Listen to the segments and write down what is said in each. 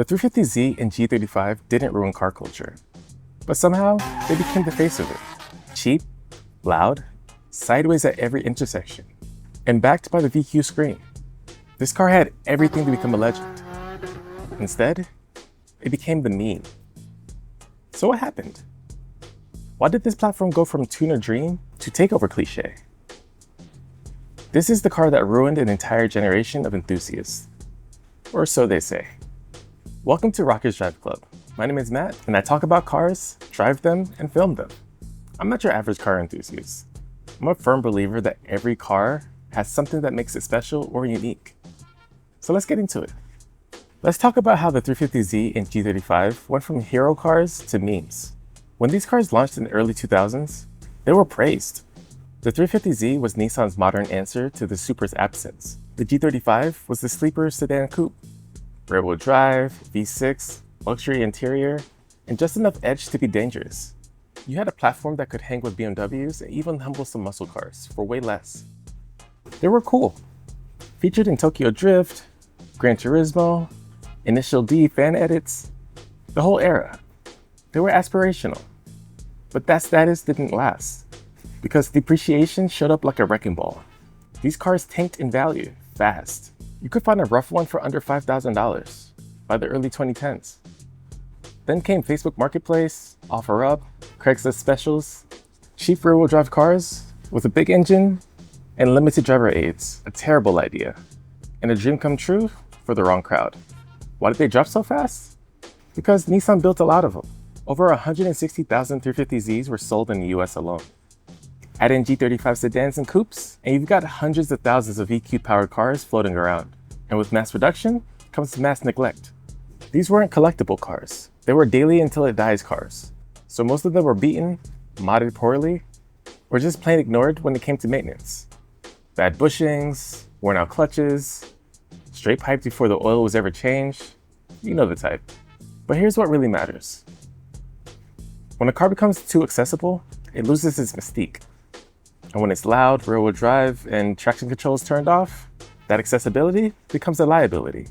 The 350Z and G35 didn't ruin car culture, but somehow they became the face of it. Cheap, loud, sideways at every intersection, and backed by the VQ screen. This car had everything to become a legend. Instead, it became the meme. So what happened? Why did this platform go from tuner dream to takeover cliche? This is the car that ruined an entire generation of enthusiasts. Or so they say. Welcome to ROKR's Drive Club. My name is Matt, and I talk about cars, drive them, and film them. I'm not your average car enthusiast. I'm a firm believer that every car has something that makes it special or unique. So let's get into it. Let's talk about how the 350Z and G35 went from hero cars to memes. When these cars launched in the early 2000s, they were praised. The 350Z was Nissan's modern answer to the Supra's absence. The G35 was the sleeper sedan coupe. Rear-wheel drive, V6, luxury interior, and just enough edge to be dangerous. You had a platform that could hang with BMWs and even humble some muscle cars for way less. They were cool. Featured in Tokyo Drift, Gran Turismo, Initial D fan edits, the whole era. They were aspirational. But that status didn't last, because depreciation showed up like a wrecking ball. These cars tanked in value fast. You could find a rough one for under $5,000 by the early 2010s. Then came Facebook Marketplace, OfferUp, Craigslist specials, cheap rear-wheel drive cars with a big engine and limited driver aids. A terrible idea, and a dream come true for the wrong crowd. Why did they drop so fast? Because Nissan built a lot of them. Over 160,000 350Zs were sold in the US alone. Add in G35 sedans and coupes, and you've got hundreds of thousands of EQ-powered cars floating around. And with mass production comes mass neglect. These weren't collectible cars. They were daily until it dies cars. So most of them were beaten, modded poorly, or just plain ignored when it came to maintenance. Bad bushings, worn out clutches, straight piped before the oil was ever changed. You know the type. But here's what really matters. When a car becomes too accessible, it loses its mystique. And when it's loud, rear-wheel drive, and traction control is turned off, that accessibility becomes a liability.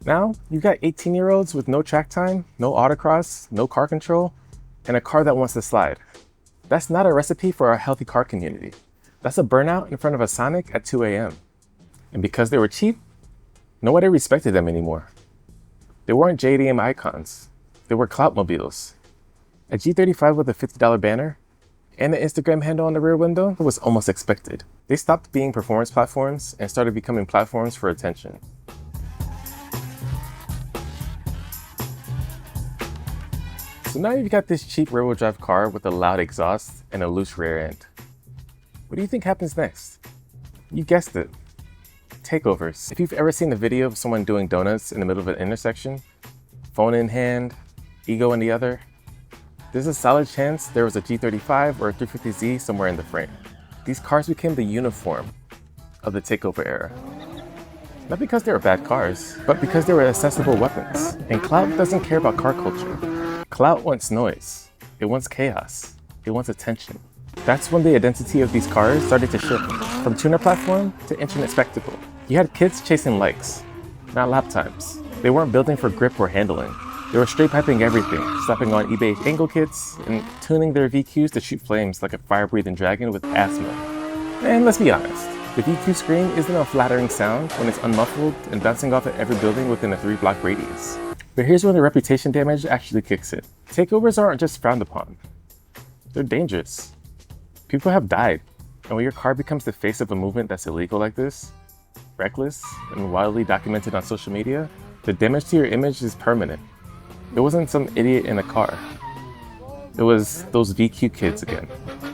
Now, you've got 18-year-olds with no track time, no autocross, no car control, and a car that wants to slide. That's not a recipe for a healthy car community. That's a burnout in front of a Sonic at 2 a.m. And because they were cheap, nobody respected them anymore. They weren't JDM icons. They were clout mobiles. A G35 with a $50 banner and an Instagram handle on the rear window was almost expected. They stopped being performance platforms and started becoming platforms for attention. So now you've got this cheap rear-wheel drive car with a loud exhaust and a loose rear end. What do you think happens next? You guessed it. Takeovers. If you've ever seen a video of someone doing donuts in the middle of an intersection, phone in hand, ego in the other, there's a solid chance there was a G35 or a 350Z somewhere in the frame. These cars became the uniform of the takeover era. Not because they were bad cars, but because they were accessible weapons. And clout doesn't care about car culture. Clout wants noise. It wants chaos. It wants attention. That's when the identity of these cars started to shift from tuner platform to internet spectacle. You had kids chasing likes, not lap times. They weren't building for grip or handling. They were straight piping everything, slapping on eBay angle kits and tuning their VQs to shoot flames like a fire-breathing dragon with asthma. And let's be honest, the VQ screen isn't a flattering sound when it's unmuffled and bouncing off at every building within a 3-block radius. But here's where the reputation damage actually kicks in. Takeovers aren't just frowned upon. They're dangerous. People have died, and when your car becomes the face of a movement that's illegal like this, reckless, and wildly documented on social media, the damage to your image is permanent. It wasn't some idiot in a car. It was those VQ kids again.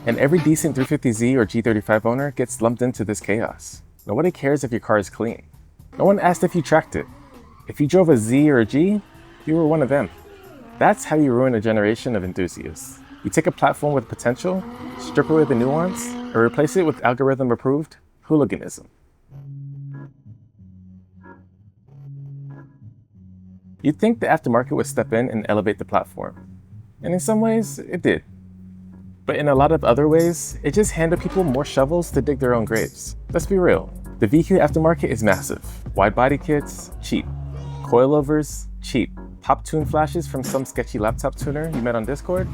And every decent 350Z or G35 owner gets lumped into this chaos. Nobody cares if your car is clean. No one asked if you tracked it. If you drove a Z or a G, you were one of them. That's how you ruin a generation of enthusiasts. You take a platform with potential, strip away the nuance, and replace it with algorithm-approved hooliganism. You'd think the aftermarket would step in and elevate the platform. And in some ways, it did. But in a lot of other ways, it just handed people more shovels to dig their own graves. Let's be real. The VQ aftermarket is massive. Wide body kits, cheap. Coilovers, cheap. Top tune flashes from some sketchy laptop tuner you met on Discord?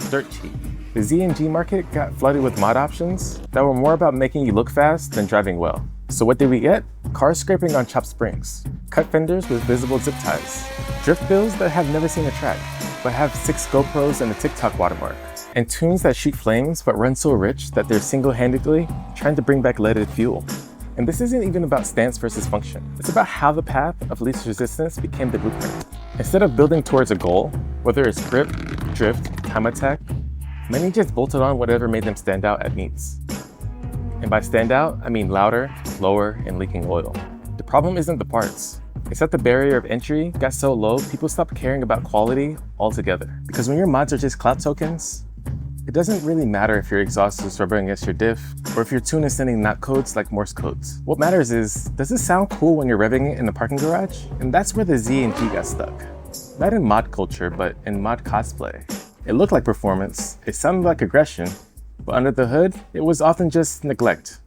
Dirt cheap. The Z and G market got flooded with mod options that were more about making you look fast than driving well. So what did we get? Cars scraping on chopped springs, cut fenders with visible zip ties, drift bills that have never seen a track, but have 6 GoPros and a TikTok watermark, and tunes that shoot flames but run so rich that they're single-handedly trying to bring back leaded fuel. And this isn't even about stance versus function. It's about how the path of least resistance became the blueprint. Instead of building towards a goal, whether it's grip, drift, time attack, many just bolted on whatever made them stand out at meets. And by stand out, I mean louder, lower, and leaking oil. The problem isn't the parts. It's that the barrier of entry got so low, people stopped caring about quality altogether. Because when your mods are just clout tokens, it doesn't really matter if your exhaust is rubbing against your diff, or if your tune is sending knock codes like Morse codes. What matters is, does it sound cool when you're revving it in the parking garage? And that's where the Z and G got stuck. Not in mod culture, but in mod cosplay. It looked like performance, it sounded like aggression, but under the hood, it was often just neglect,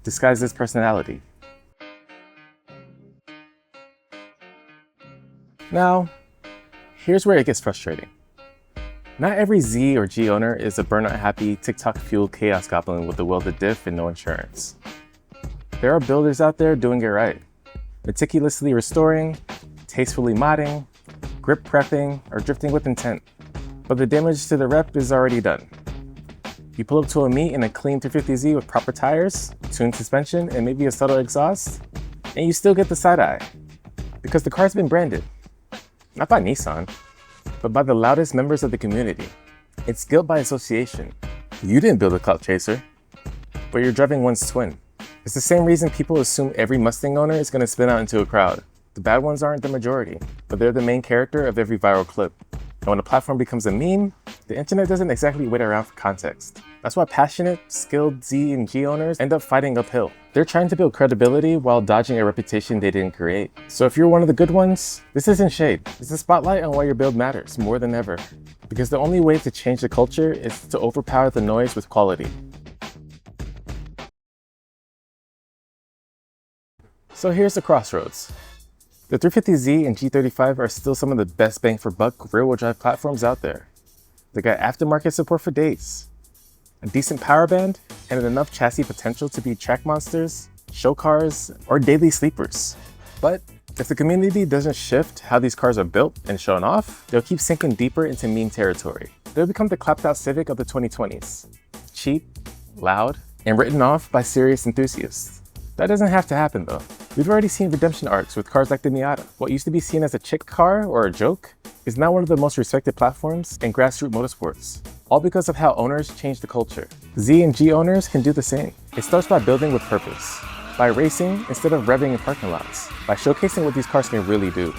disguised as personality. Now, here's where it gets frustrating. Not every Z or G owner is a burnout-happy, TikTok-fueled chaos goblin with a welded diff and no insurance. There are builders out there doing it right, meticulously restoring, tastefully modding, grip prepping, or drifting with intent. But the damage to the rep is already done. You pull up to a meet in a clean 350Z with proper tires, tuned suspension, and maybe a subtle exhaust, and you still get the side eye. Because the car's been branded. Not by Nissan, but by the loudest members of the community. It's guilt by association. You didn't build a clout chaser, but you're driving one's twin. It's the same reason people assume every Mustang owner is going to spin out into a crowd. The bad ones aren't the majority, but they're the main character of every viral clip. And when a platform becomes a meme, the internet doesn't exactly wait around for context. That's why passionate, skilled Z and G owners end up fighting uphill. They're trying to build credibility while dodging a reputation they didn't create. So if you're one of the good ones, this isn't shade. It's a spotlight on why your build matters more than ever. Because the only way to change the culture is to overpower the noise with quality. So here's the crossroads. The 350Z and G35 are still some of the best bang for buck rear-wheel drive platforms out there. They got aftermarket support for days, a decent power band, and enough chassis potential to be track monsters, show cars, or daily sleepers. But if the community doesn't shift how these cars are built and shown off, they'll keep sinking deeper into meme territory. They'll become the clapped-out Civic of the 2020s. Cheap, loud, and written off by serious enthusiasts. That doesn't have to happen though. We've already seen redemption arcs with cars like the Miata. What used to be seen as a chick car or a joke is now one of the most respected platforms in grassroots motorsports. All because of how owners change the culture. Z and G owners can do the same. It starts by building with purpose, by racing instead of revving in parking lots, by showcasing what these cars can really do,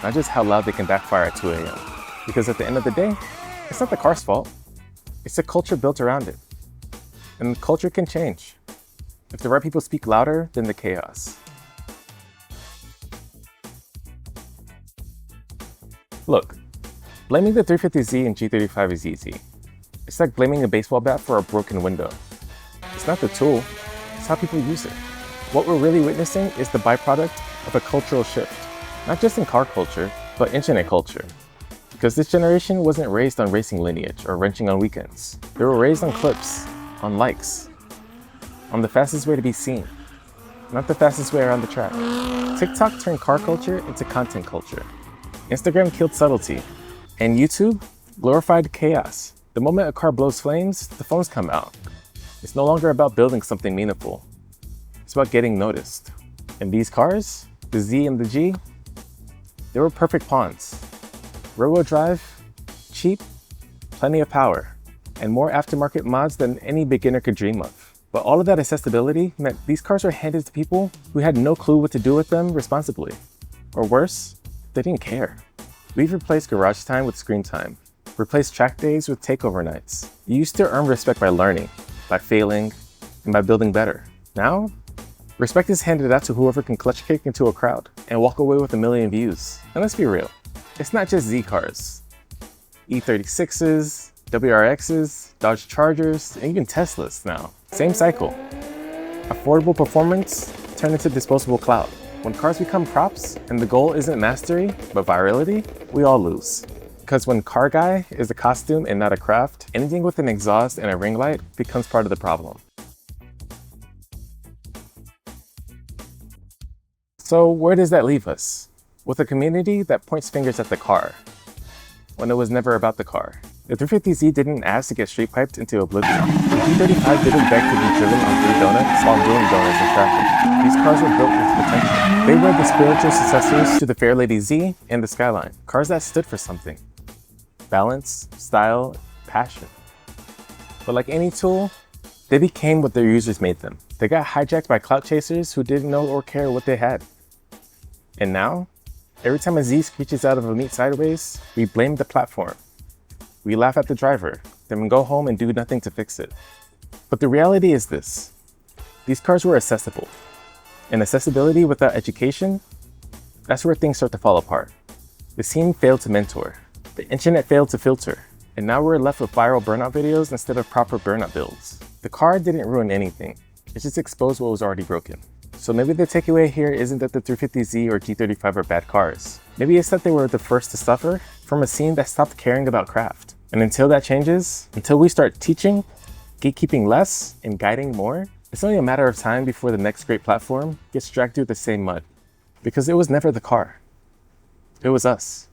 not just how loud they can backfire at 2 a.m. Because at the end of the day, it's not the car's fault. It's the culture built around it. And the culture can change if the right people speak louder than the chaos. Look, blaming the 350Z and G35 is easy. It's like blaming a baseball bat for a broken window. It's not the tool, it's how people use it. What we're really witnessing is the byproduct of a cultural shift, not just in car culture, but internet culture. Because this generation wasn't raised on racing lineage or wrenching on weekends. They were raised on clips, on likes, on the fastest way to be seen, not the fastest way around the track. TikTok turned car culture into content culture. Instagram killed subtlety, and YouTube glorified chaos. The moment a car blows flames, the phones come out. It's no longer about building something meaningful. It's about getting noticed. And these cars, the Z and the G, they were perfect pawns. Rear-wheel drive, cheap, plenty of power, and more aftermarket mods than any beginner could dream of. But all of that accessibility meant these cars were handed to people who had no clue what to do with them responsibly. Or worse, they didn't care. We've replaced garage time with screen time, replaced track days with takeover nights. You used to earn respect by learning, by failing, and by building better. Now, respect is handed out to whoever can clutch kick into a crowd and walk away with 1 million views. And let's be real, it's not just Z cars. E36s, WRXs, Dodge Chargers, and even Teslas now. Same cycle. Affordable performance turned into disposable clout. When cars become props and the goal isn't mastery, but virality, we all lose. Because when car guy is a costume and not a craft, anything with an exhaust and a ring light becomes part of the problem. So where does that leave us? With a community that points fingers at the car, when it was never about the car. The 350Z didn't ask to get straight piped into oblivion. The G35 didn't beg to be driven on 3 donuts while doing donuts in traffic. These cars were built with potential. They were the spiritual successors to the Fairlady Z and the Skyline. Cars that stood for something. Balance, style, passion. But like any tool, they became what their users made them. They got hijacked by clout chasers who didn't know or care what they had. And now, every time a Z screeches out of a meat sideways, we blame the platform. We laugh at the driver, then we go home and do nothing to fix it. But the reality is this. These cars were accessible. And accessibility without education, that's where things start to fall apart. The scene failed to mentor. The internet failed to filter. And now we're left with viral burnout videos instead of proper burnout builds. The car didn't ruin anything. It just exposed what was already broken. So maybe the takeaway here isn't that the 350Z or G35 are bad cars. Maybe it's that they were the first to suffer from a scene that stopped caring about craft. And until that changes, until we start teaching, gatekeeping less, and guiding more, it's only a matter of time before the next great platform gets dragged through the same mud. Because it was never the car. It was us.